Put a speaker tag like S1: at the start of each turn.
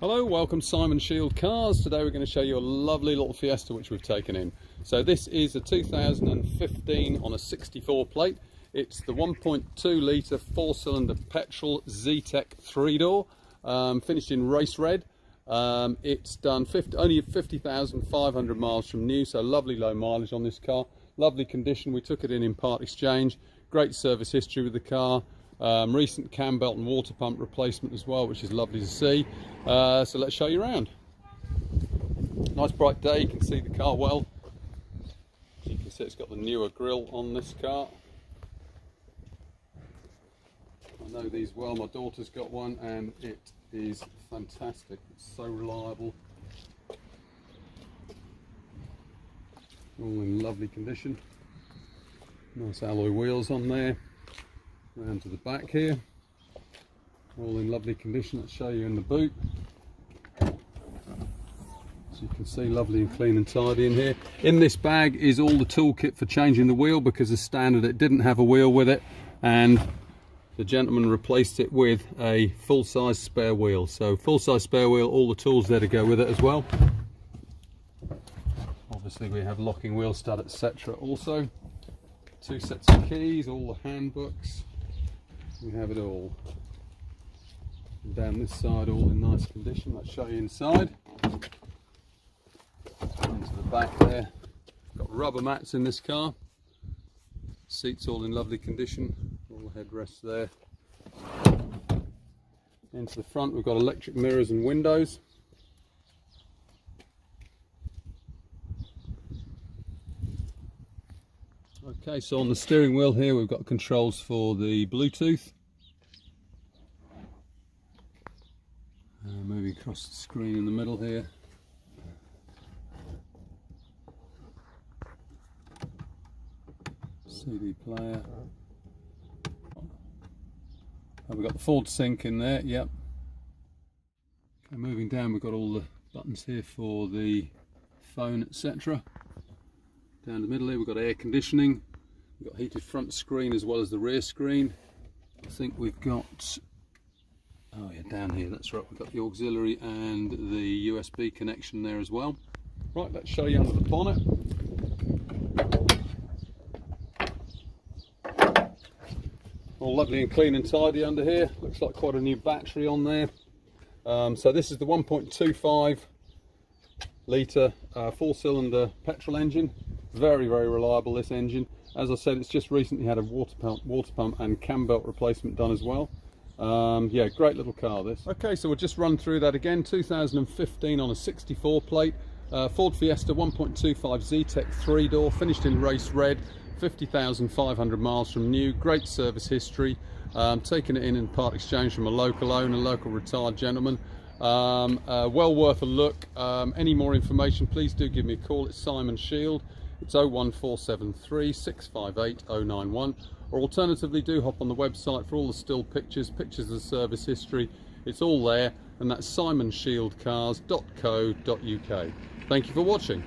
S1: Hello, welcome Simon Shield Cars. Today we're going to show you a lovely little Fiesta which we've taken in. So this is a 2015 on a 64 plate. It's the 1.2 litre 4-cylinder petrol Zetec 3-door, finished in race red. It's done only 50,500 miles from new, so lovely low mileage on this car. Lovely condition. We took it in part exchange. Great service history with the car. Recent Cambelt and water pump replacement as well, which is lovely to see. So let's show you around. Nice bright day, you can see the car well. As you can see, it's got the newer grille on this car. I know these well, my daughter's got one and it is fantastic. It's so reliable. All in lovely condition. Nice alloy wheels on there. Round to the back here, all in lovely condition. Let's show you in the boot. As you can see, lovely and clean and tidy in here. In this bag is all the toolkit for changing the wheel, because as standard it didn't have a wheel with it, and the gentleman replaced it with a full-size spare wheel. So full-size spare wheel, all the tools there to go with it as well. Obviously we have locking wheel stud, etc. also. 2 sets of keys, all the handbooks. We have it all. And down this side, all in nice condition. Let's show you inside. Into the back there. Got rubber mats in this car. Seats all in lovely condition. All the headrests there. Into the front, we've got electric mirrors and windows. Okay, so on the steering wheel here we've got controls for the Bluetooth. Moving across the screen in the middle here. CD player. We've got the forward sync in there, yep. Okay, moving down, we've got all the buttons here for the phone, etc. Down the middle here we've got air conditioning, we've got heated front screen as well as the rear screen. I think we've got, oh yeah, down here, that's right, we've got the auxiliary and the USB connection there as well. Right, let's show you under the bonnet. All lovely and clean and tidy under here. Looks like quite a new battery on there. So this is the 1.25 litre 4-cylinder petrol engine. Very, very reliable, this engine. As I said, it's just recently had a water pump and cam belt replacement done as well. Yeah, great little car this. Okay, so we'll just run through that again. 2015 on a 64 plate. Ford Fiesta 1.25 Zetec 3-door, finished in race red. 50,500 miles from new. Great service history. Taking it in part exchange from a local owner, local retired gentleman. Well worth a look. Any more information, please do give me a call. It's Simon Shield. It's 01473 658 091, or alternatively do hop on the website for all the still pictures of the service history. It's all there, and that's simonshieldcars.co.uk. Thank you for watching.